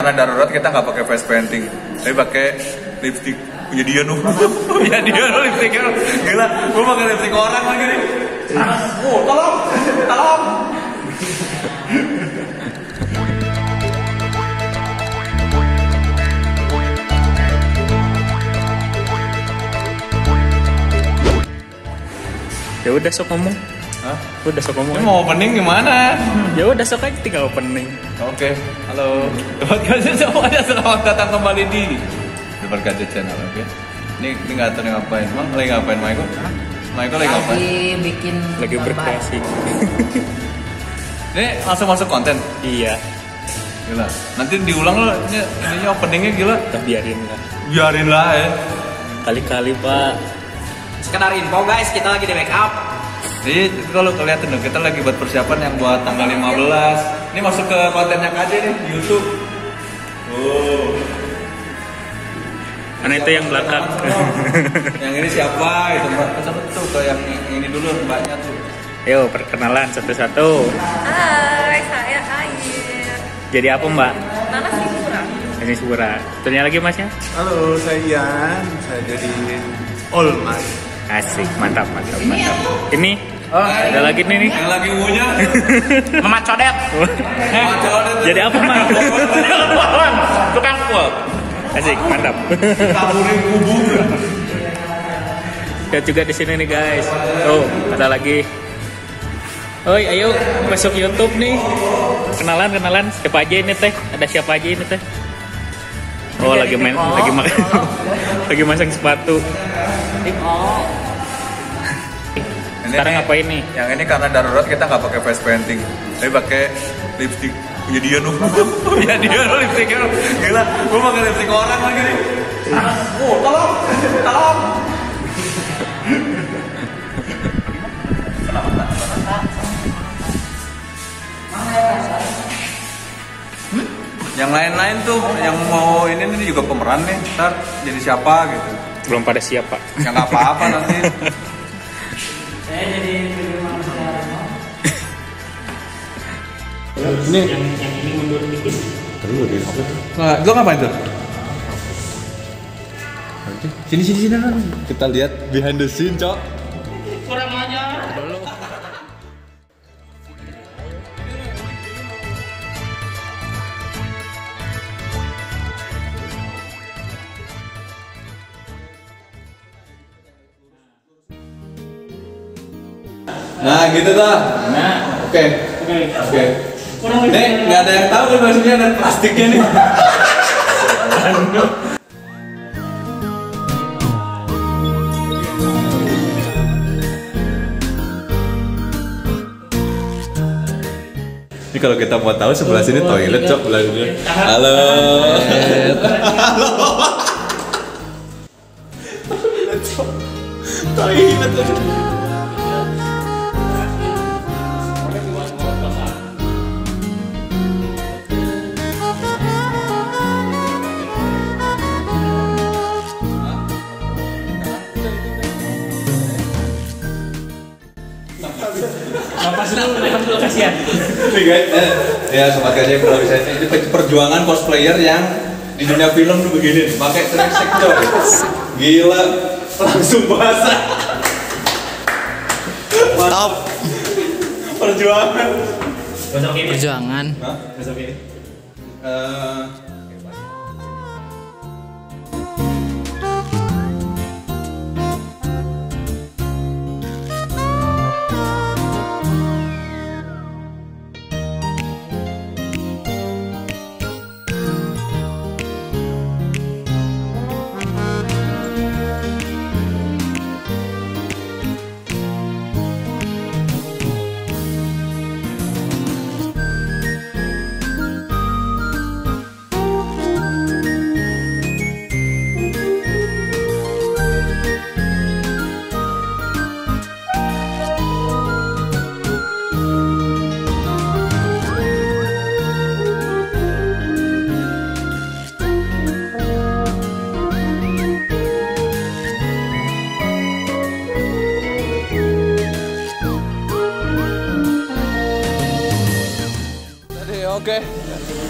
Karena darurat kita nggak pakai face painting, tapi pakai lipstick punya dia nuh. Punya dia nuh lipstiknya. Gila, gue pakai lipstick orang lagi nih. Tolong, tolong. Ya udah sok ngomong. Hah? Udah sok ngomong. Ini mau opening gimana? Ya udah sok aja tinggal opening. Oke, halo. Sobat Gadget semuanya, selamat datang kembali di Sobat Gadget Channel. Oke. Ini nggak tahu ngapain. Emang lagi ngapain, Michael? Michael lagi ngapain? Lagi berkreasi. Ini langsung masuk konten. Iya. Gila. Nanti diulang loh. Ini openingnya gila. Kita biarin lah. Biarin lah ya. Kali-kali Pak. Sekedar info guys, kita lagi di make up. Jadi kalau kelihatan dong, kita lagi buat persiapan yang buat tanggal 15. Ini masuk ke kontennya KJ nih di YouTube. Oh. Karena itu yang belakang. Yang ini siapa? Itu Mbak. Coba tuh ke yang ini dulu Mbaknya tuh. Yo, perkenalan satu-satu. Hai, saya Air. Jadi apa Mbak? Nana Sipura. Ini Sura. Tanya lagi Masnya? Halo, saya Ian. Saya jadi All Might. Asik, mantap. Ini ada lagi nih. Yang lagi ngunyah. Mama codet. Jadi apa Mas? Tukang pul. Asik, mantap. Kaburin kubur. Dan juga di sini nih guys. Tuh, ada lagi. Oi, ayo masuk YouTube nih. Kenalan. Siapa aja ini teh? Ada siapa aja ini teh? Oh, lagi masang sepatu. Sekarang ngapain nih? Yang ini karena darurat kita nggak pakai face painting, tapi pakai lipstick punya dia nuh. Punya dia nuh lipstiknya. Gila, gue pakai lipstick orang lagi nih. Tolong, tolong. Yang lain-lain tuh, yang mau ini juga pemeran nih, ntar jadi siapa gitu. Belum pada siap Pak. Ya nggak apa-apa nanti. Saya jadi Ini yang ini mundur dikit. terus dia apa tuh? Nah, lo ngapain tuh? Sini kan. Kita lihat behind the scene, Cok. kurang aja. Nah, gitu dah. Nah, Oke. Nih, nggak ada yang tahu kan maksudnya ada plastiknya nih. Ini kalau kita mau tahu sebelah sini toilet, Cok, belah sini. Halo. Toilet. Lepas dulu kasihan. Nih guys, ya sobat gajah kalau bisa ini perjuangan cosplayer yang di dunia film tuh begini, pakai trik Cok. Gila, langsung basah. Mantap. Perjuangan. Perjuangan. Hah? Besok ini.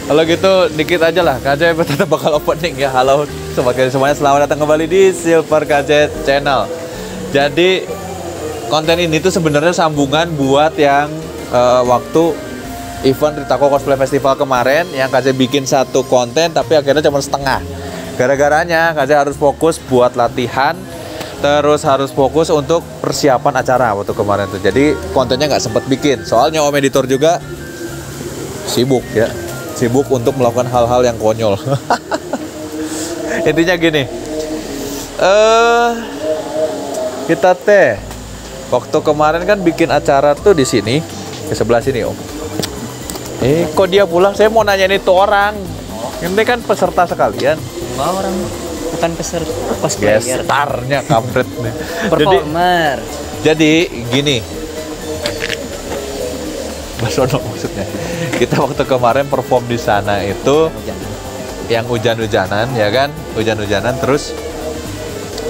Kalau gitu dikit aja lah, KJ tetap bakal opening ya. Halo sobat KJ semuanya, selamat datang kembali di Silver KJ Channel. Jadi konten ini tuh sebenarnya sambungan buat yang waktu event Ritako Cosplay Festival kemarin yang KJ bikin satu konten tapi akhirnya cuma setengah. Gara-garanya KJ harus fokus buat latihan, terus harus fokus untuk persiapan acara waktu kemarin tuh. Jadi kontennya nggak sempet bikin. Soalnya Om Editor juga sibuk ya. Sibuk untuk melakukan hal-hal yang konyol. Intinya gini. Kita waktu kemarin kan bikin acara tuh di sini, di sebelah sini, Om. Kok dia pulang? Saya mau nanya itu orang. Ini kan peserta sekalian. Wah, orang bukan peserta cosplayer. Gestarnya kampret nih. Performer. Jadi gini. Basono maksudnya. Kita waktu kemarin perform di sana itu yang hujan-hujanan ya kan? Hujan-hujanan terus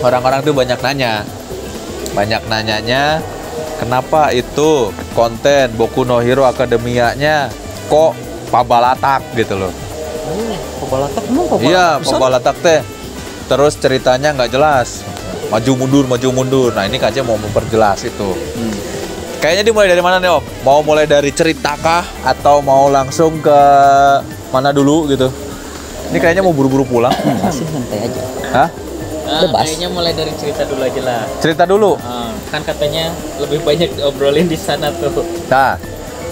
orang-orang tuh banyak nanya. Banyak nanyanya kenapa itu konten Boku no Hero Academia-nya kok pabalatak gitu loh. Pabalatak emang pabalatak? Iya, pabalatak teh. Terus ceritanya nggak jelas. Maju mundur. Nah, ini KJ mau memperjelas itu. Kayaknya dimulai dari mana nih, Om? Mau mulai dari cerita kah atau mau langsung ke mana dulu gitu? Ini kayaknya mau buru-buru pulang. Masih santai aja. Hah? Bebas. Kayaknya mulai dari cerita dulu aja lah. Cerita dulu. Kan katanya lebih banyak diobrolin di sana tuh. Nah,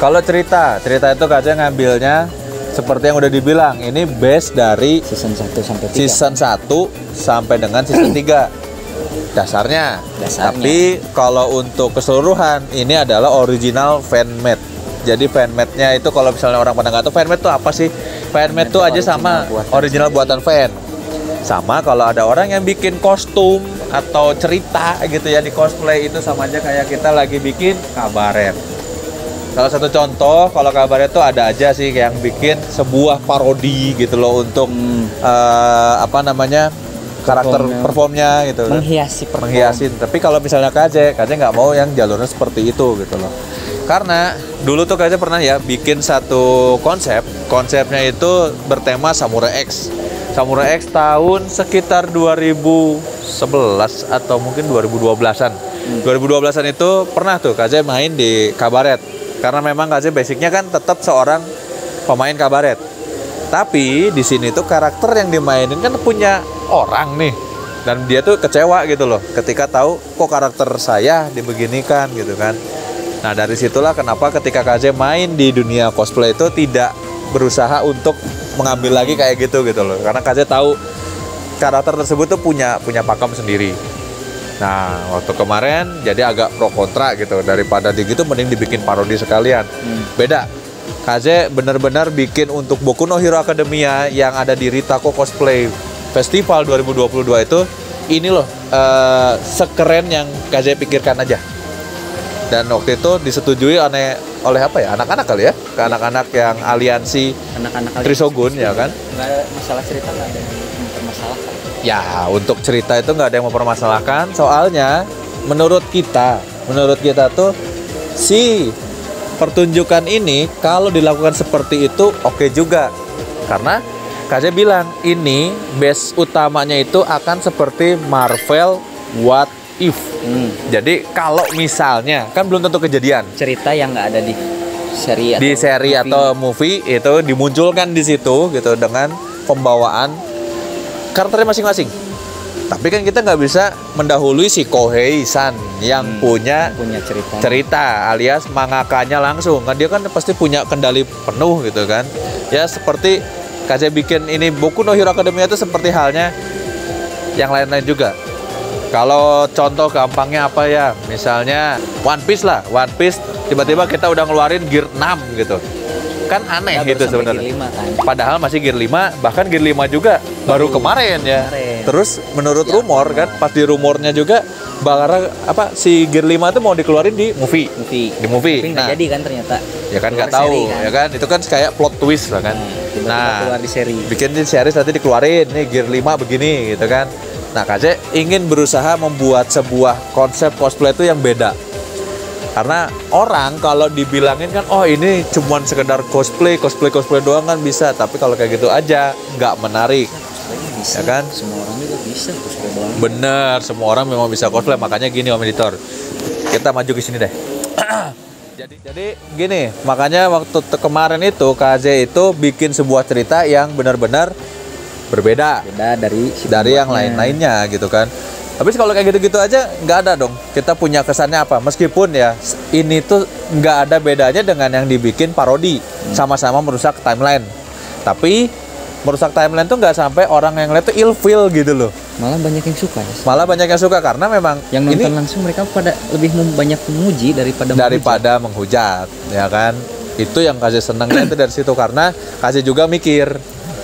kalau cerita itu KJ ngambilnya seperti yang udah dibilang, ini base dari Season 1 sampai 3. season 1 sampai dengan season 3. Dasarnya. Tapi kalau untuk keseluruhan ini adalah original fanmade. Jadi fanmade-nya itu kalau misalnya orang pada nggak tahu fanmade itu apa sih? Fanmade itu aja sama original buatan fan. Sama kalau ada orang yang bikin kostum atau cerita gitu ya di cosplay itu sama aja kayak kita lagi bikin kabaret. Salah satu contoh kalau kabaret itu ada aja sih yang bikin sebuah parodi gitu loh untuk apa namanya karakter performnya gitu, menghiasin. Tapi kalau misalnya KJ nggak mau yang jalurnya seperti itu gitu loh. Karena dulu tuh KJ pernah ya bikin satu konsepnya itu bertema Samurai X. Samurai X tahun sekitar 2011 atau mungkin 2012-an. 2012-an itu pernah tuh KJ main di kabaret. Karena memang KJ basicnya kan tetap seorang pemain kabaret. Tapi di sini tuh karakter yang dimainin kan punya orang nih, dan dia tuh kecewa gitu loh ketika tahu kok karakter saya dibeginikan gitu kan. Nah dari situlah kenapa ketika KJ main di dunia cosplay itu tidak berusaha untuk mengambil lagi kayak gitu loh, karena KJ tahu karakter tersebut tuh punya pakem sendiri. Nah waktu kemarin jadi agak pro kontra gitu, daripada gitu mending dibikin parodi sekalian. Beda. KJ benar-benar bikin untuk Boku no Hero Academia yang ada di Ritako Cosplay Festival 2022 itu ini loh sekeren yang KJ pikirkan aja. Dan waktu itu disetujui oleh apa ya, anak-anak kali ya, ke anak-anak yang aliansi Trisogun ya kan. Nggak masalah cerita, nggak ada yang mempermasalahkan. Ya untuk cerita itu nggak ada yang mempermasalahkan, soalnya menurut kita tuh si pertunjukan ini kalau dilakukan seperti itu oke juga. Karena KJ bilang ini base utamanya itu akan seperti Marvel What If. Jadi kalau misalnya kan belum tentu kejadian. Cerita yang nggak ada di seri atau movie itu dimunculkan di situ gitu dengan pembawaan karakternya masing-masing. Tapi kan kita nggak bisa mendahului si Kohei-san yang punya cerita alias mangakanya langsung. Kan dia kan pasti punya kendali penuh gitu kan. Ya seperti KJ bikin ini Boku no Hero Academia itu seperti halnya yang lain-lain juga. Kalau contoh gampangnya apa ya? Misalnya One Piece lah. One Piece tiba-tiba kita udah ngeluarin gear 6 gitu. Kan aneh gitu sebenarnya. Padahal masih gear 5, bahkan gear 5 juga baru kemarin ya. Terus menurut rumor kan, pas di rumornya juga si gear 5 itu mau dikeluarin di movie. Di movie. Tapi nggak jadi kan ternyata. Ya kan nggak tahu, ya kan itu kan kayak plot twist lah kan. Keluar di seri. Bikin di series nanti dikeluarin nih gear 5 begini gitu kan. Nah KJ ingin berusaha membuat sebuah konsep cosplay itu yang beda. Karena orang kalau dibilangin kan, oh ini cuman sekedar cosplay doang kan bisa. Tapi kalau kayak gitu aja nggak menarik. Bisa, ya kan? Semua orang juga bisa cosplay doang. Bener, semua orang memang bisa cosplay. Makanya gini Om Editor, kita maju ke sini deh. jadi gini, makanya waktu kemarin itu KZ itu bikin sebuah cerita yang benar-benar berbeda. Beda dari yang lain-lainnya gitu kan. Tapi kalau kayak gitu-gitu aja nggak ada dong. Kita punya kesannya apa? Meskipun ya ini tuh nggak ada bedanya dengan yang dibikin parodi, sama-sama merusak timeline. Tapi merusak timeline tuh nggak sampai orang yang lihat tuh ilfeel gitu loh. Malah banyak yang suka. Malah banyak yang suka karena memang yang nonton langsung mereka pada lebih banyak memuji daripada menghujat, ya kan? Itu yang kasih senengnya itu dari situ, karena kasih juga mikir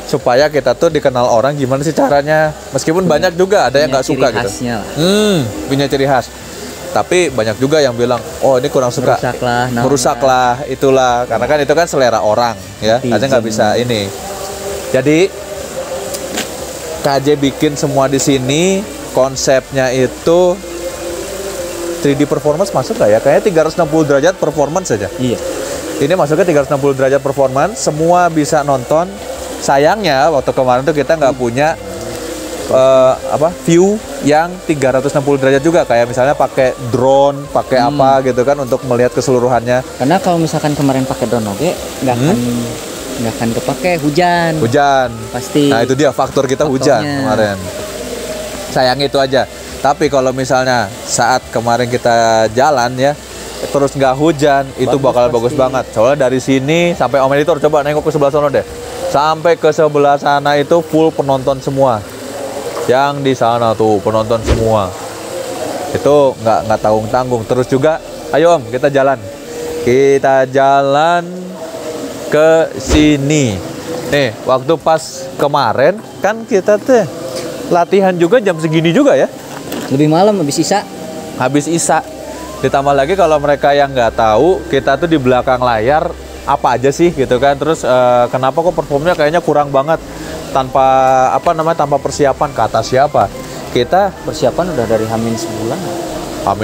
supaya kita tuh dikenal orang gimana sih caranya. Meskipun banyak juga ada yang nggak suka gitu. Punya ciri khas. Tapi banyak juga yang bilang, oh ini kurang suka, merusaklah, itulah. Karena kan itu kan selera orang, ya. Aja nggak bisa ini. Jadi KJ bikin semua di sini, konsepnya itu 3D performance masuk nggak ya? Kayaknya 360 derajat performance saja. Iya. Ini masuknya 360 derajat performance, semua bisa nonton. Sayangnya waktu kemarin tuh kita nggak punya view yang 360 derajat juga, kayak misalnya pakai drone, pakai apa gitu kan untuk melihat keseluruhannya. Karena kalau misalkan kemarin pakai drone oke, nggak akan kepake hujan pasti. Nah itu dia faktornya hujan kemarin. Sayangnya itu aja. Tapi kalau misalnya saat kemarin kita jalan ya, terus nggak hujan, itu bakal bagus banget. Soalnya dari sini sampai Om Editor coba nengok ke sebelah sana deh. Sampai ke sebelah sana itu full penonton semua. Yang di sana tuh penonton semua. Itu nggak tanggung-tanggung. Terus juga, ayo Om kita jalan. Kita jalan ke sini. Nih, waktu pas kemarin kan kita tuh latihan juga jam segini juga ya. Lebih malam habis Isya. Ditambah lagi kalau mereka yang nggak tahu, kita tuh di belakang layar apa aja sih gitu kan. Terus kenapa kok performnya kayaknya kurang banget tanpa tanpa persiapan, kata siapa? Kita persiapan udah dari Hamin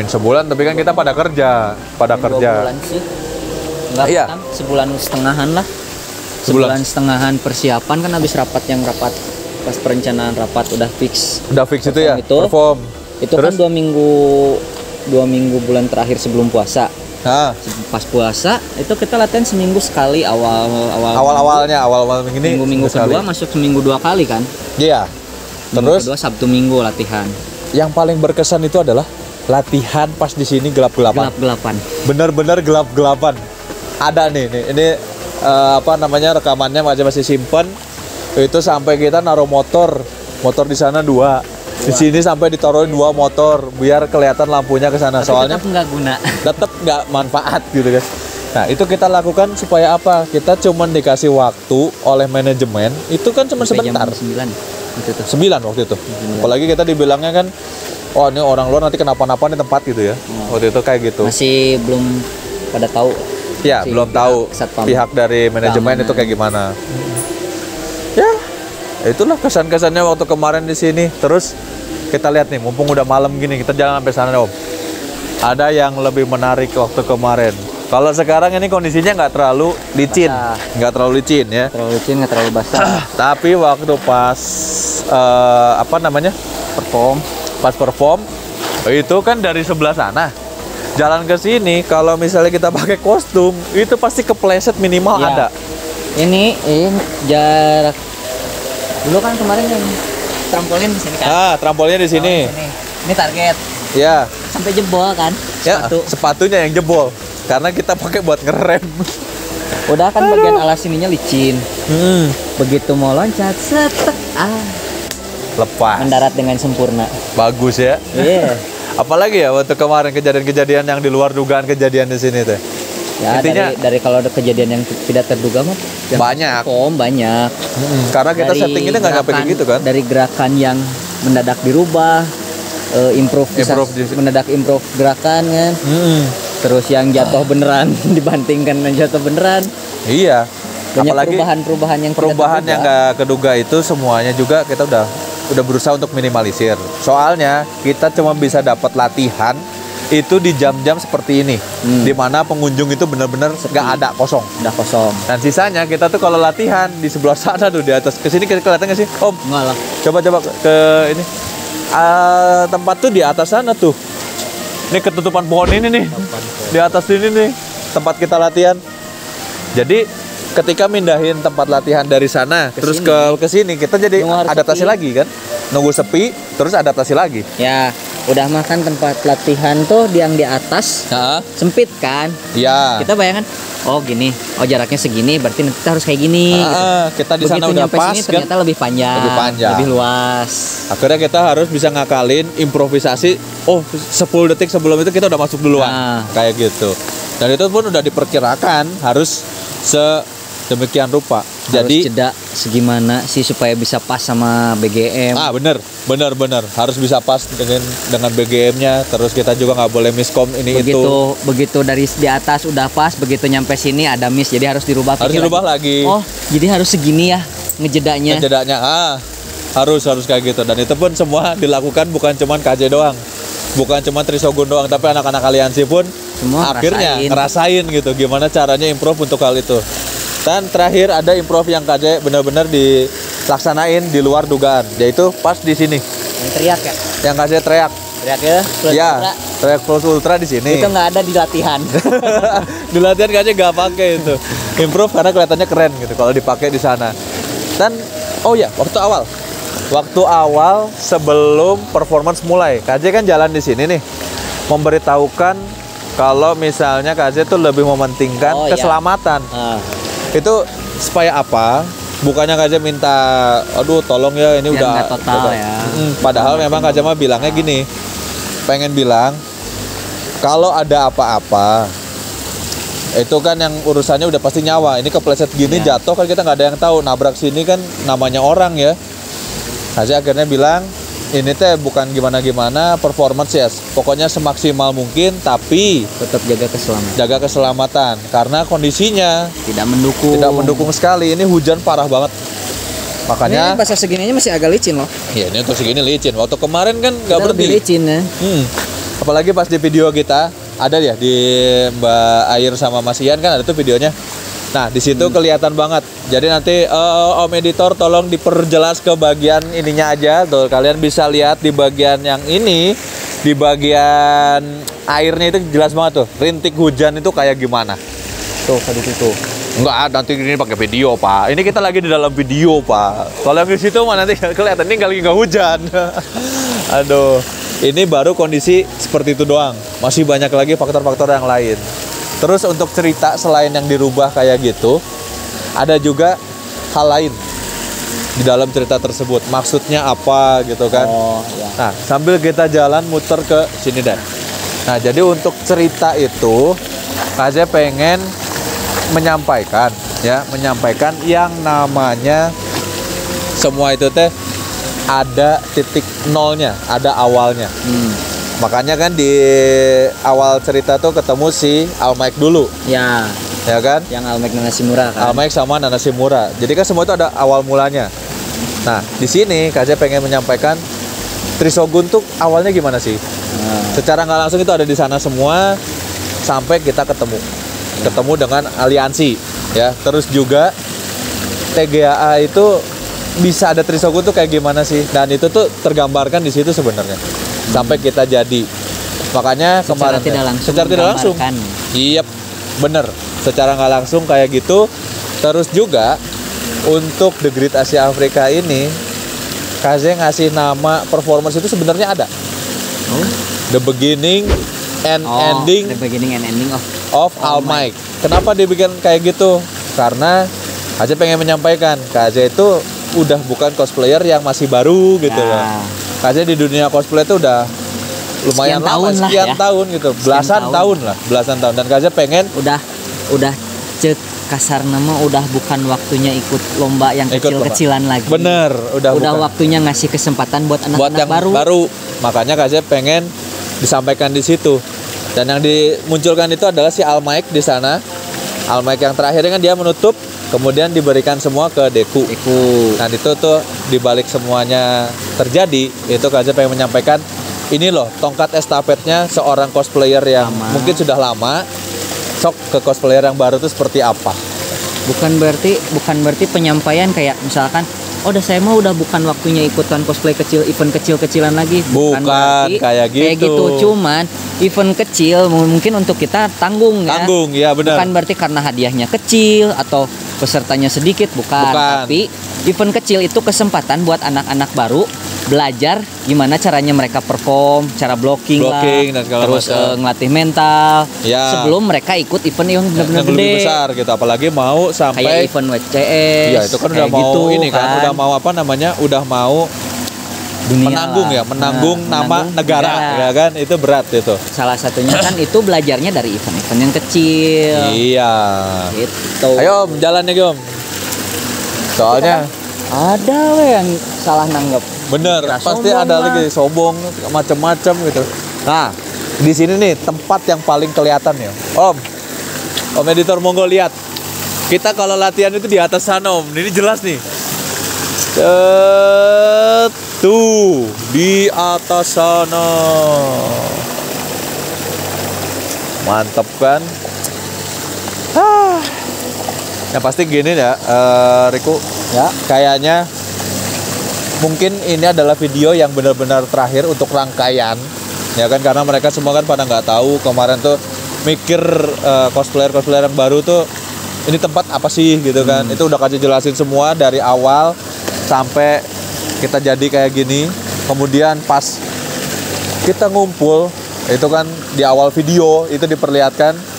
sebulan tapi kan kita pada kerja. 2 bulan sih. Enggak, iya. Sebulan setengahan lah. Sebulan setengahan persiapan kan habis rapat pas perencanaan rapat udah fix itu ya perform. Itu terus? Kan 2 minggu bulan terakhir sebelum puasa. Pas puasa itu kita latihan seminggu sekali awalnya minggu kedua masuk seminggu 2 kali kan. Iya. Terus kedua Sabtu Minggu latihan. Yang paling berkesan itu adalah latihan pas di sini gelap-gelapan. Bener-bener gelap-gelapan. Ada nih ini rekamannya masih simpen. Itu sampai kita naruh motor di sana 2. Di sini sampai ditaruhin 2 motor biar kelihatan lampunya ke sana. Soalnya tetap nggak guna. Tetap nggak manfaat gitu kan. Nah, itu kita lakukan supaya apa? Kita cuman dikasih waktu oleh manajemen, itu kan cuma sebentar. 9 waktu itu. 9. Apalagi kita dibilangnya kan, oh ini orang luar nanti kenapa-napa di tempat gitu ya. Waktu itu kayak gitu. Masih belum pada tahu. Ya, belum tahu pihak dari manajemen itu kayak gimana. Ya, itulah kesan-kesannya waktu kemarin di sini. Terus kita lihat nih, mumpung udah malam gini, kita jalan sampai sana Om. Ada yang lebih menarik waktu kemarin. Kalau sekarang ini kondisinya nggak terlalu licin, nggak terlalu licin ya. Terlalu licin, nggak terlalu basah. Tapi waktu pas perform itu kan dari sebelah sana jalan ke sini, kalau misalnya kita pakai kostum itu pasti kepleset minimal ya. Ada. Ini jarak dulu kan kemarin yang trampolin di sini kan. Trampolinnya di sini. Ini target. Ya. Sampai jebol kan? Sepatunya yang jebol karena kita pakai buat ngerem. Udah kan bagian alas ininya licin. Begitu mau loncat, lepas. Mendarat dengan sempurna. Bagus ya. Iya. Apalagi ya waktu kemarin kejadian-kejadian yang di luar dugaan kejadian di sini teh. Ya, intinya dari kalau ada kejadian yang tidak terduga mah banyak. Karena kita setting ini nggak nyampe gitu kan. Dari gerakan yang mendadak dirubah, mendadak improve gerakan kan. Terus yang jatuh beneran dibantingkan dengan jatuh beneran. Iya. Banyak apalagi perubahan yang nggak keduga itu semuanya juga kita udah berusaha untuk minimalisir. Soalnya kita cuma bisa dapat latihan itu di jam-jam seperti ini, di mana pengunjung itu benar-benar nggak ada, kosong. Udah kosong. Dan sisanya kita tuh kalau latihan di sebelah sana tuh, di atas. Kesini kelihatan nggak sih, Om? Enggak lah. Coba ke ini. Tempat tuh di atas sana tuh. Ini ketutupan pohon ini nih. Di atas ini nih tempat kita latihan. Jadi ketika mindahin tempat latihan dari sana terus ke sini, kita jadi adaptasi lagi kan. Nunggu sepi terus adaptasi lagi. Ya, udah makan tempat latihan tuh yang di atas. Sempit kan? Iya. Kita bayangkan, oh gini, oh jaraknya segini, berarti nanti kita harus kayak gini. Kita di sana udah pas sini, kan. ternyata lebih panjang, lebih luas. Akhirnya kita harus bisa ngakalin improvisasi. Oh, 10 detik sebelum itu kita udah masuk duluan. Kayak gitu. Dan itu pun udah diperkirakan harus sedemikian rupa. Jadi jeda segimana sih supaya bisa pas sama BGM. Bener harus bisa pas dengan BGM-nya. Terus kita juga nggak boleh miskom ini begitu dari di atas udah pas, begitu nyampe sini ada miss, jadi harus dirubah lagi. Oh, jadi harus segini ya ngejedanya. Harus kayak gitu. Dan itu pun semua dilakukan bukan cuman KJ doang, bukan cuma Trisogun doang, tapi anak-anak aliansi pun semua akhirnya ngerasain gitu gimana caranya improve untuk hal itu. Dan terakhir ada improve yang KJ benar-benar dilaksanain di luar dugaan, yaitu pas di sini. Yang teriak ya? Yang KJ teriak. Teriak ya? Iya, teriak Plus Ultra di sini. Itu nggak ada di latihan. Di latihan KJ nggak pakai itu. Improve karena kelihatannya keren gitu kalau dipakai di sana. Dan waktu awal sebelum performance mulai, KJ kan jalan di sini nih, memberitahukan kalau misalnya KJ tuh lebih mementingkan keselamatan. Itu supaya apa? Bukannya KJ minta, aduh tolong ya ini udah total ya. Padahal memang KJ mah bilangnya gini, pengen bilang kalau ada apa-apa itu kan yang urusannya udah pasti nyawa. Ini kepleset gini jatuh kan kita nggak ada yang tahu. Nabrak sini kan namanya orang ya. KJ akhirnya bilang ini teh bukan gimana-gimana performance ya, pokoknya semaksimal mungkin, tapi tetap jaga keselamatan karena kondisinya tidak mendukung sekali. Ini hujan parah banget, makanya ini basah segininya masih agak licin loh. Iya, ini untuk segini licin. Waktu kemarin kan nggak berhenti licin ya. Apalagi pas di video kita ada ya, di Mbak Air sama Mas Ian kan ada tuh videonya. Nah, di situ kelihatan banget. Jadi nanti Om Editor tolong diperjelas ke bagian ininya aja. Tuh, kalian bisa lihat di bagian yang ini, di bagian airnya itu jelas banget tuh. Rintik hujan itu kayak gimana. Tuh, tadi itu. Enggak, nanti ini pakai video, Pak. Ini kita lagi di dalam video, Pak. Kalau yang di situ mah nanti kelihatan ini lagi nggak hujan. Aduh, ini baru kondisi seperti itu doang. Masih banyak lagi faktor-faktor yang lain. Terus untuk cerita selain yang dirubah kayak gitu, ada juga hal lain di dalam cerita tersebut. Maksudnya apa gitu kan? Nah, sambil kita jalan muter ke sini dan. Nah, jadi untuk cerita itu, KJ pengen menyampaikan yang namanya semua itu teh ada titik nolnya, ada awalnya. Makanya kan di awal cerita tuh ketemu si Almaik dulu. Ya kan? Yang Almaik Nanasimura kan. Almaik sama Nanasimura. Jadi kan semua itu ada awal mulanya. Nah, di sini KJ pengen menyampaikan Trisogun tuh awalnya gimana sih? Secara nggak langsung itu ada di sana semua sampai kita ketemu dengan aliansi ya. Terus juga TGAA itu bisa ada Trisogun tuh kayak gimana sih? Dan itu tuh tergambarkan di situ sebenarnya. Sampai kita jadi. Makanya kemarin secara tidak langsung. Iya, bener. Secara nggak langsung kayak gitu. Terus juga untuk The Great Asia Afrika ini, KJ ngasih nama performance itu sebenarnya ada. The beginning and ending. The beginning and ending of Almaik. Kenapa dibikin kayak gitu? Karena KJ pengen menyampaikan KJ itu udah bukan cosplayer yang masih baru gitu loh. KJ di dunia cosplay itu udah lumayan lama, sekian tahun gitu, belasan tahun. Dan KJ pengen udah kasar nama udah bukan waktunya ikut lomba yang kecil-kecilan lagi. Bener, udah waktunya ngasih kesempatan buat anak-anak baru. Makanya KJ pengen disampaikan di situ. Dan yang dimunculkan itu adalah si Almaik di sana. Almaik yang terakhirnya kan dia menutup, kemudian diberikan semua ke Deku. Nah itu tuh dibalik semuanya terjadi, itu KJ pengen menyampaikan ini loh tongkat estafetnya seorang cosplayer yang mungkin sudah lama. Sok ke cosplayer yang baru itu seperti apa? Bukan berarti penyampaian kayak misalkan udah saya mau udah bukan waktunya ikutan cosplay kecil, event kecil-kecilan lagi. Bukan kayak gitu. Cuman event kecil mungkin untuk kita tanggung ya. Tanggung, ya benar. Bukan berarti karena hadiahnya kecil atau pesertanya sedikit, bukan. Tapi event kecil itu kesempatan buat anak-anak baru belajar gimana caranya mereka perform, cara blocking lah, dan segala terus macam. ngelatih mental Ya. sebelum mereka ikut event yang benar-benar lebih gede. besar gitu, apalagi mau sampai Kayak event WCS. Iya, itu kan udah mau gitu, ini kan, udah mau apa namanya? Udah mau dunia menanggung nama negara ya kan, itu berat itu. Salah satunya kan itu belajarnya dari event-event yang kecil. Iya. Gitu. Ayo Om, jalan nih Om. Soalnya ada yang salah nanggep. bener, Kira pasti sombong ada lah. lagi sombong macam-macam gitu. Nah, di sini nih tempat yang paling kelihatan ya. Om editor monggo lihat. Kita kalau latihan itu di atas sana Om. Ini jelas nih. Tuh, di atas sana. Mantap kan? Yang pasti gini ya, Riku. Ya. Kayaknya mungkin ini adalah video yang benar-benar terakhir untuk rangkaian, ya kan? Karena mereka semua kan pada nggak tahu kemarin tuh mikir cosplayer yang baru tuh ini tempat apa sih gitu kan? Itu udah kasih jelasin semua dari awal sampai kita jadi kayak gini. Kemudian pas kita ngumpul itu kan di awal video itu diperlihatkan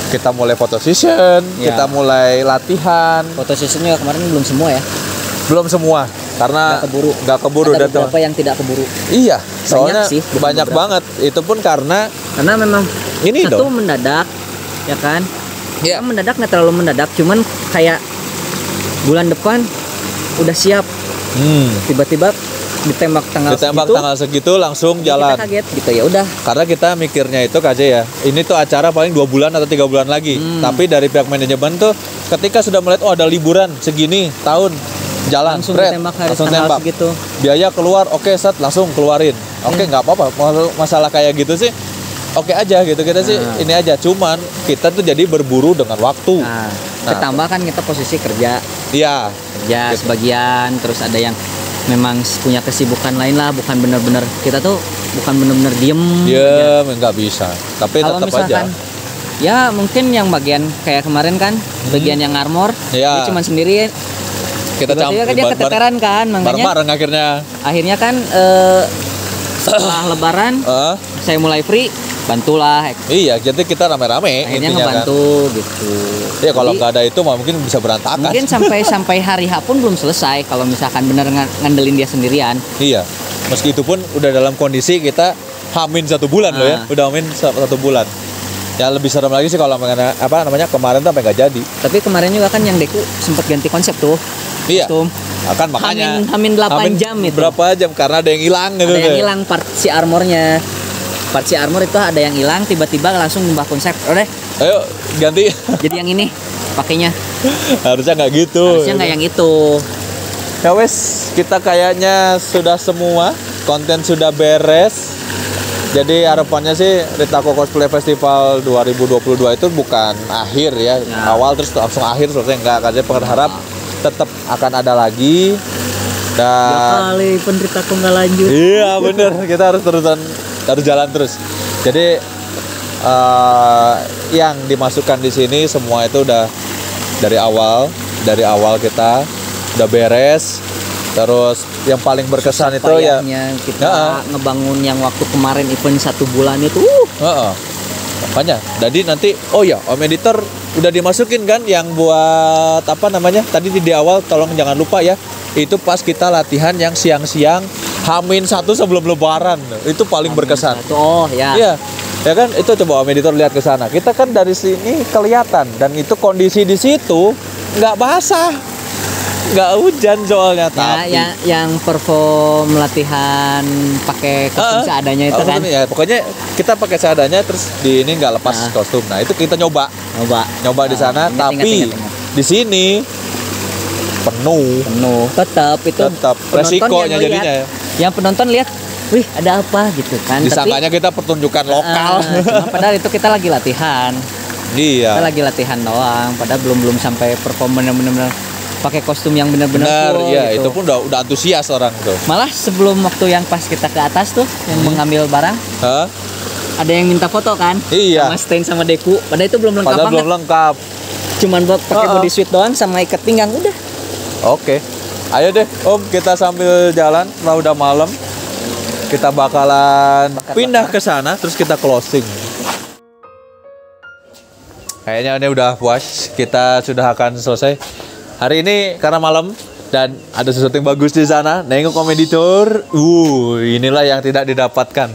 kita mulai photo session, kita mulai latihan. Foto sessionnya kemarin belum semua ya. Belum semua karena nggak keburu Ada dan beberapa yang tidak keburu. Iya, soalnya sih, banyak banget. Itu pun karena memang ini satu dong. mendadak, ya kan? Iya. Mendadak nggak terlalu mendadak, cuman kayak bulan depan udah siap. Tiba-tiba ditembak tanggal segitu langsung jalan. Kita kaget gitu, ya udah. Karena kita mikirnya itu KJ ya. Ini tuh acara paling 2 bulan atau 3 bulan lagi. Tapi dari pihak manajemen tuh ketika sudah melihat ada liburan segini tahun jalan Langsung ditembak langsung tembak segitu. Biaya keluar, oke, set langsung keluarin. Oke, nggak apa-apa. Masalah kayak gitu sih oke aja gitu, kita sih ini aja. Cuman kita tuh jadi berburu dengan waktu. Ketambah kan kita posisi kerja. Iya. Kerja gitu. sebagian, terus ada yang memang punya kesibukan lain lah, bukan benar-benar kita tuh bukan benar-benar diem nggak bisa. Tapi kalau tetap aja. Ya mungkin yang bagian kayak kemarin kan, bagian yang armor, dia cuma sendiri. Kita campur kan dia keteteran kan, makanya bareng akhirnya kan setelah lebaran saya mulai free, bantulah. Iya, jadi kita rame-rame akhirnya intinya ngebantu kan. Gitu. Ya kalau nggak ada itu mungkin bisa berantakan. Mungkin sampai hari H pun belum selesai kalau misalkan benar ngandelin dia sendirian. Iya, meski itu pun udah dalam kondisi kita hamin 1 bulan loh ya, udah hamin 1 bulan. Ya lebih serem lagi sih kalau kemarin tuh sampai nggak jadi. Tapi kemarin juga kan yang Deku sempat ganti konsep tuh. Iya. Kostum. Akan makanya hamin 8 jam itu. Berapa jam karena ada yang hilang gitu. Ada yang hilang part si armornya. Part si armor itu ada yang hilang, tiba-tiba langsung ngubah konsep. Udah. Ayo ganti. Jadi yang ini pakainya. Harusnya nggak gitu. Harusnya nggak yang itu. Ya wes, kita kayaknya sudah semua, konten sudah beres. Jadi harapannya sih Ritako Cosplay Festival 2022 itu bukan akhir ya. Awal terus langsung akhir, selesai enggak. Karena berharap tetap akan ada lagi. Dan kali Ritako nggak lanjut. Iya bener, kita harus jalan terus. Jadi yang dimasukkan di sini semua itu udah dari awal kita udah beres. Terus yang paling berkesan itu ya kita ngebangun yang waktu kemarin event 1 bulan itu. Makanya jadi nanti Om editor udah dimasukin kan yang buat tadi di awal, tolong jangan lupa ya, itu pas kita latihan yang siang-siang Hamin 1 sebelum lebaran, itu paling berkesan. Iya ya kan, itu coba Om editor lihat ke sana, kita kan dari sini kelihatan dan itu kondisi di situ nggak basah, nggak hujan soalnya. Tapi yang perform latihan pakai kostum seadanya itu kan ya, pokoknya kita pakai seadanya terus di ini nggak lepas kostum. Nah itu kita nyoba di sana. Tapi di sini penuh tetap itu resikonya jadinya ya. Yang penonton lihat wih ada apa gitu kan. Disangkanya kita pertunjukan lokal. Cuma padahal itu kita lagi latihan. Iya. Kita lagi latihan doang, padahal belum sampai perform bener-bener pakai kostum yang bener-bener full iya, gitu. itu pun udah antusias orang tuh. Malah sebelum waktu yang pas kita ke atas tuh yang mengambil barang, ada yang minta foto kan? Iya. Sama Stain sama Deku. Padahal itu belum lengkap Padahal banget. belum lengkap. Cuman pakai body suit doang sama ikat pinggang udah. Oke. Ayo deh, Om, kita sambil jalan, udah malam. Kita bakalan pindah ke sana terus kita closing. Kayaknya ini udah puas. Kita sudah akan selesai. Hari ini karena malam dan ada sesuatu yang bagus di sana. Nengok komeditor. Inilah yang tidak didapatkan.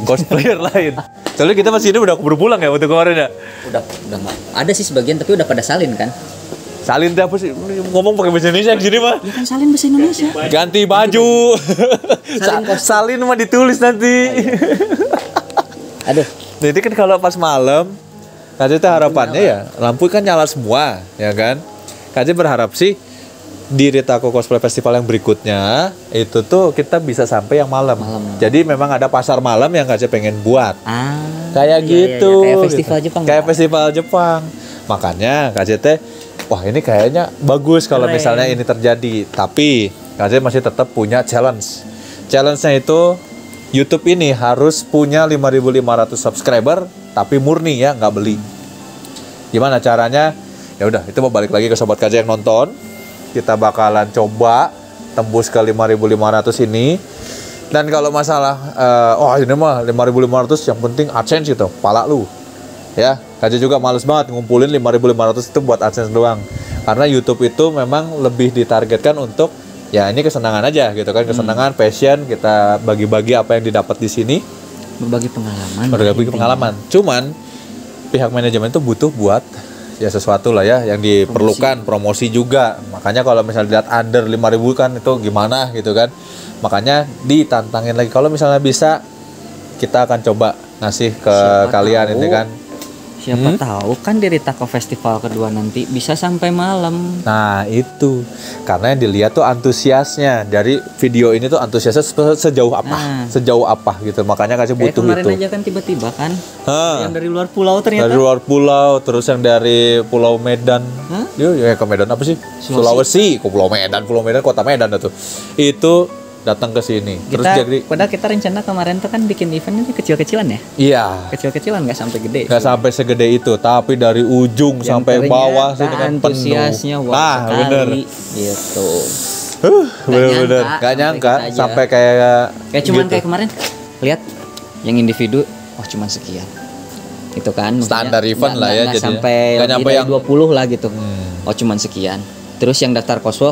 Cosplayer lain. Soalnya kita masih ini udah keburu pulang ya waktu kemarin ya. Udah nggak. Ada sih sebagian tapi udah pada salin kan. Salin apa sih? Ngomong pakai bahasa Indonesia di sini mah. Ya kan salin bahasa Indonesia. Ganti baju. Salin mah ditulis nanti. Aduh. Jadi kan kalau pas malam, Kaje harapannya ya lampu kan nyala semua, ya kan? Kaje berharap sih di Ritako Cosplay Festival yang berikutnya itu tuh kita bisa sampai yang malam. Jadi memang ada pasar malam yang Kaje pengen buat. Kayak gitu. Kayak festival Jepang. Kayak festival Jepang. Makanya Kaje wah ini kayaknya bagus kalau misalnya ini terjadi. Tapi Kaje masih tetap punya challenge. Challenge-nya itu YouTube ini harus punya 5.500 subscriber tapi murni ya, nggak beli. Gimana caranya? Ya udah, itu mau balik lagi ke sobat Kaje yang nonton. Kita bakalan coba tembus ke 5.500 ini. Dan kalau masalah ini mah 5.500 yang penting AdSense gitu, pala lu. Ya, Kaje juga males banget ngumpulin 5.500 itu buat AdSense doang. Karena YouTube itu memang lebih ditargetkan untuk ya ini kesenangan aja gitu kan, kesenangan, passion, kita bagi-bagi apa yang didapat di sini. Berbagi pengalaman. Cuman pihak manajemen itu butuh buat ya sesuatu lah ya yang diperlukan, promosi juga. Makanya kalau misalnya dilihat under 5.000 kan itu gimana gitu kan. Makanya ditantangin lagi. Kalau misalnya bisa kita akan coba ngasih ke kalian ini kan. Siapa tahu kan di Ritako Festival kedua nanti bisa sampai malam. Nah itu karena yang dilihat tuh antusiasnya dari video ini tuh antusiasnya sejauh apa, sejauh apa gitu. Makanya Kaje butuh kemarin itu. Kemarin aja kan tiba-tiba kan yang dari luar pulau ternyata. Dari luar pulau, terus yang dari Pulau Medan. Ya ke Medan apa sih? Sulawesi. Ke Pulau Medan kota Medan itu. Itu datang ke sini. Terus jadi padahal kita rencana kemarin tuh kan bikin eventnya kecil-kecilan ya. Iya. Kecil-kecilan nggak sampai gede. Nggak sampai segede itu, tapi dari ujung yang sampai bawah itu kan antusiasnya penuh. Nah, bener. Gitu. Bener. Nggak nyangka sampai kayak cuman gitu. Kayak kemarin lihat yang individu, cuman sekian. Itu kan standar event lah ya, jadi sampai nggak nyampe yang 20 lah gitu. Cuman sekian. Terus yang daftar cosplay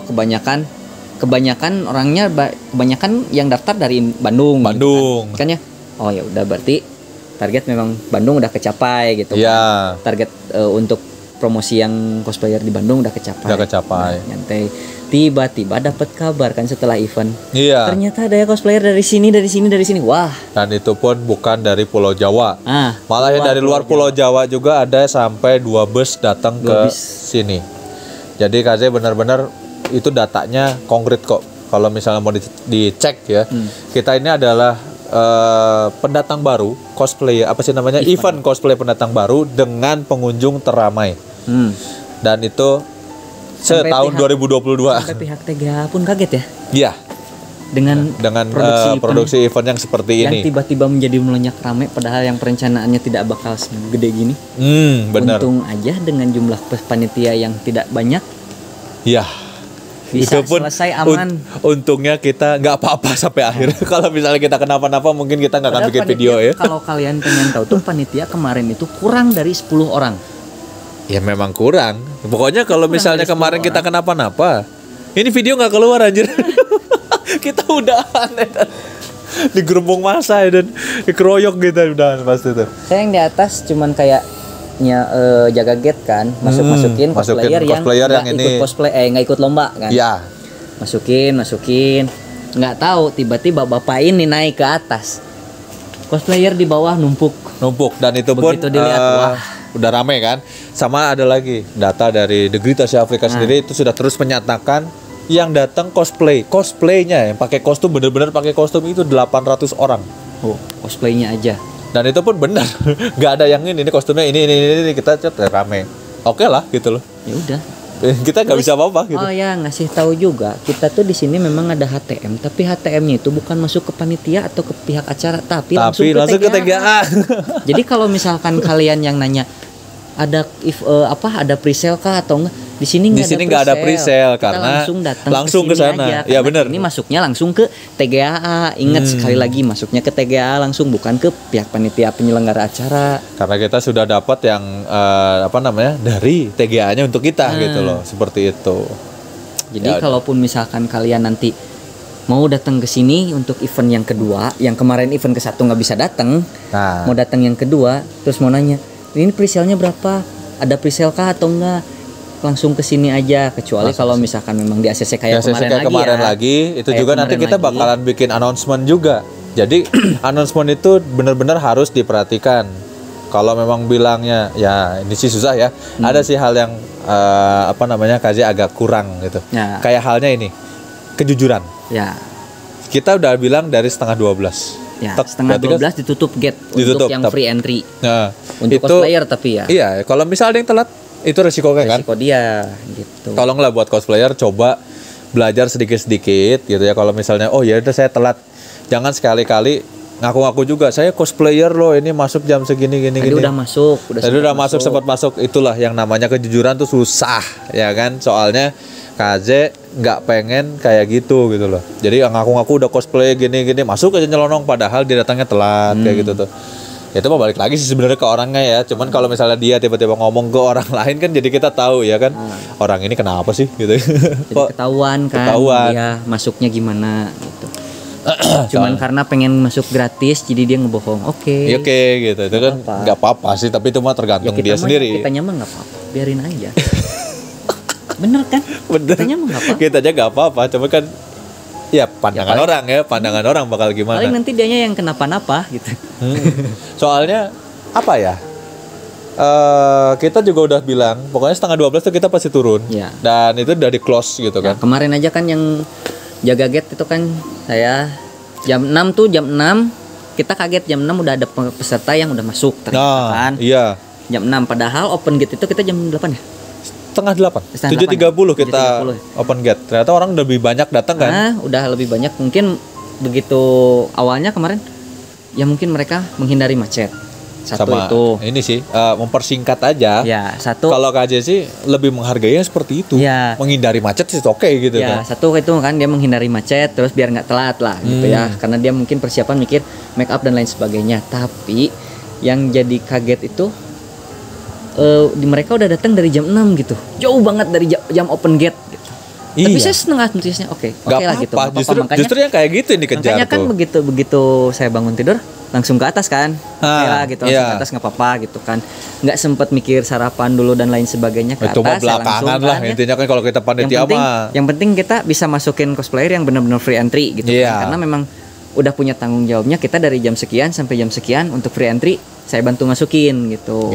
kebanyakan orangnya yang daftar dari Bandung. Kan ya. Oh ya udah berarti target memang Bandung udah kecapai gitu kan. Target untuk promosi yang cosplayer di Bandung udah kecapai. Nah, nyantai. Tiba-tiba dapat kabar kan setelah event. Iya. Ternyata ada cosplayer dari sini. Wah. Dan itu pun bukan dari Pulau Jawa. Malah yang dari luar Pulau Jawa juga ada sampai 2 bus datang ke sini. Jadi Kaze benar-benar itu datanya konkret kok. Kalau misalnya mau dicek ya, kita ini adalah pendatang baru cosplay event cosplay pendatang baru dengan pengunjung teramai. Dan itu setahun 2022. Sampai pihak TGA pun kaget ya? Iya. Dengan produksi event yang seperti ini. Yang tiba-tiba menjadi melonjak ramai padahal yang perencanaannya tidak bakal segede gini. Benar. Untung aja dengan jumlah panitia yang tidak banyak. Iya. Bisa itu pun selesai aman. Untungnya kita nggak apa-apa sampai akhir. Kalau misalnya kita kenapa-napa mungkin kita nggak akan bikin video ya. Kalau kalian pengen tahu tuh panitia kemarin itu kurang dari 10 orang. Ya memang kurang. Pokoknya kalau misalnya kemarin kita kenapa-napa, ini video nggak keluar anjir. Kita udah aneh dan digerombong masa dan dikeroyok gitu udah pasti tuh. Saya yang di atas cuman kayak jaga gate kan, masukin cosplayer yang ini ikut cosplay nggak ikut lomba kan. Iya. Masukin. Nggak tahu tiba-tiba bapak ini naik ke atas. Cosplayer di bawah numpuk dan itu begitu pun dilihat, wah, udah rame kan. Sama ada lagi data dari The Great Asia Africa sendiri itu sudah terus menyatakan yang datang cosplaynya yang pakai kostum, bener-bener pakai kostum itu 800 orang. Oh, cosplaynya aja. Dan itu pun benar, nggak ada yang ini kostumnya ini kita rame. Oke lah gitu loh. Ya udah. Kita nggak bisa apa-apa gitu. Oh ya, ngasih tahu juga kita tuh di sini memang ada HTM, tapi HTM-nya itu bukan masuk ke panitia atau ke pihak acara, tapi langsung ke TGA. Jadi kalau misalkan kalian yang nanya ada ada presale kah atau enggak, di sini nggak ada presale karena langsung ke sana. Ya benar. Ini masuknya langsung ke TGA. Ingat sekali lagi, masuknya ke TGA langsung, bukan ke pihak panitia penyelenggara acara. Karena kita sudah dapat yang dari TGA-nya untuk kita gitu loh, seperti itu. Jadi kalaupun misalkan kalian nanti mau datang ke sini untuk event yang kedua, yang kemarin event ke-1 nggak bisa datang, mau datang yang kedua, terus mau nanya, ini presale-nya berapa? Ada presale kah atau enggak? Langsung ke sini aja, kecuali kalau misalkan memang di ACC kayak kemarin lagi, itu juga nanti kita bakalan bikin announcement juga. Jadi announcement itu benar-benar harus diperhatikan. Kalau memang bilangnya ya ini sih susah ya. Ada sih hal yang KJ agak kurang gitu. Ya. Kayak halnya ini, kejujuran. Ya. Kita udah bilang dari 11:30. Ya, setengah 12 ditutup gate untuk yang free entry. Nah, untuk itu, cosplayer tapi ya. Iya, kalau misal ada yang telat, itu resiko kan? Resiko dia gitu. Tolonglah buat cosplayer coba belajar sedikit-sedikit gitu ya. Kalau misalnya ya udah saya telat, jangan sekali-kali ngaku-ngaku juga saya cosplayer loh, ini masuk jam segini gini. Udah masuk, udah masuk sempat masuk. Itulah yang namanya kejujuran tuh susah ya kan? Soalnya KJ nggak pengen kayak gitu loh. Jadi ngaku-ngaku udah cosplay gini masuk aja nyelonong, padahal dia datangnya telat kayak gitu tuh. Itu mah balik lagi sih sebenarnya ke orangnya ya. Cuman kalau misalnya dia tiba-tiba ngomong ke orang lain kan jadi kita tahu ya kan. Orang ini kenapa sih gitu. Jadi ketahuan kan dia masuknya gimana gitu. Cuman karena pengen masuk gratis jadi dia ngebohong. Oke gitu. Itu kan nggak apa-apa sih, tapi itu mah tergantung dia sendiri. Kitanya mah nggak apa-apa, biarin aja. Bener kan? Bener. Kita aja nggak apa-apa, cuma kan ya pandangan orang bakal gimana. Paling nanti dianya yang kenapa-napa gitu. Soalnya apa ya? Kita juga udah bilang pokoknya 11:30 tuh kita pasti turun. Ya. Dan itu udah di close gitu kan. Kemarin aja kan yang jaga gate itu kan saya jam 6 kita kaget jam 6 udah ada peserta yang udah masuk ternyata kan. Iya. Jam 6 padahal open gate itu kita jam 8 ya. Setengah 8, 7.30 kita open gate. Ternyata orang lebih banyak datang kan? Udah lebih banyak, mungkin begitu awalnya kemarin ya mungkin mereka menghindari macet. Satu sama itu. Ini sih mempersingkat aja. Ya, satu. Kalau KJ sih lebih menghargainya seperti itu. Ya. Menghindari macet sih oke gitu kan. Satu itu kan dia menghindari macet terus biar nggak telat lah gitu ya. Karena dia mungkin persiapan mikir make up dan lain sebagainya. Tapi yang jadi kaget itu mereka udah datang dari jam 6 gitu. Jauh banget dari jam open gate gitu. Iya. Tapi saya setengah notisnya oke lah gitu. Justru yang kayak gitu yang dikejar. Makanya kan begitu saya bangun tidur langsung ke atas kan. Oke lah gitu, langsung ke atas nggak apa-apa gitu kan. Nggak sempet mikir sarapan dulu dan lain sebagainya ke atas. Cuma belakangan lah intinya kan kalau kita panitia mah. Yang penting kita bisa masukin cosplayer yang benar-benar free entry gitu kan. Karena memang udah punya tanggung jawabnya, kita dari jam sekian sampai jam sekian untuk free entry saya bantu masukin gitu.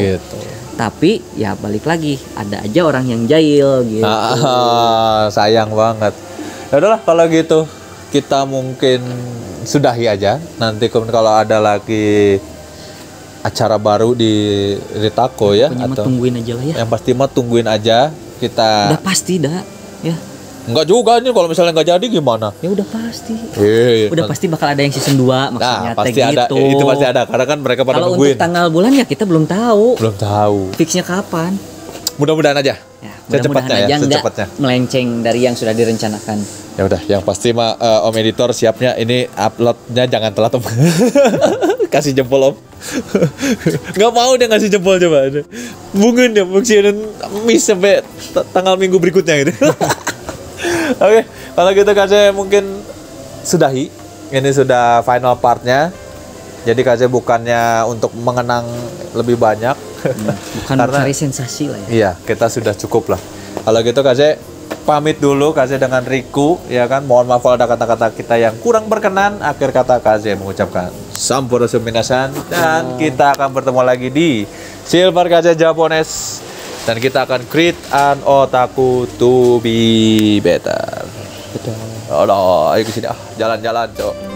Tapi ya balik lagi ada aja orang yang jahil gitu. Sayang banget. Ya udahlah kalau gitu kita mungkin sudahi aja. Nanti kalau ada lagi acara baru di Ritako ya, atau tungguin aja lah ya. Yang pasti mah tungguin aja kita. Udah pasti dah ya. Enggak juga nih kalau misalnya nggak jadi gimana? Ya udah pasti. Udah pasti bakal ada yang season 2 maksudnya. Pasti ada. Gitu. Itu pasti ada karena kan mereka pada nungguin. Kalau untuk tanggal bulan ya kita belum tahu. Fixnya kapan? Mudah-mudahan aja. Secepatnya ya, secepatnya. Melenceng dari yang sudah direncanakan. Ya udah, yang pasti mah Om Editor siapnya ini uploadnya jangan telat Om. Kasih jempol Om. Nggak mau dia ngasih jempol coba. Mungkin dia maksimal miss sampai tanggal minggu berikutnya gitu. Oke, kalau gitu KJ mungkin sudahi. Ini sudah final partnya. Jadi KJ bukannya untuk mengenang lebih banyak, bukan karena cari sensasi lah ya. Iya, kita sudah cukup lah. Kalau gitu KJ pamit dulu KJ dengan Riku, ya kan. Mohon maaf kalau ada kata-kata kita yang kurang berkenan. Akhir kata KJ mengucapkan Sampurasun minasan, dan kita akan bertemu lagi di Silver KJ Japones. Dan kita akan create an otaku to be better. Udah, ayo ke sini jalan-jalan, Cok.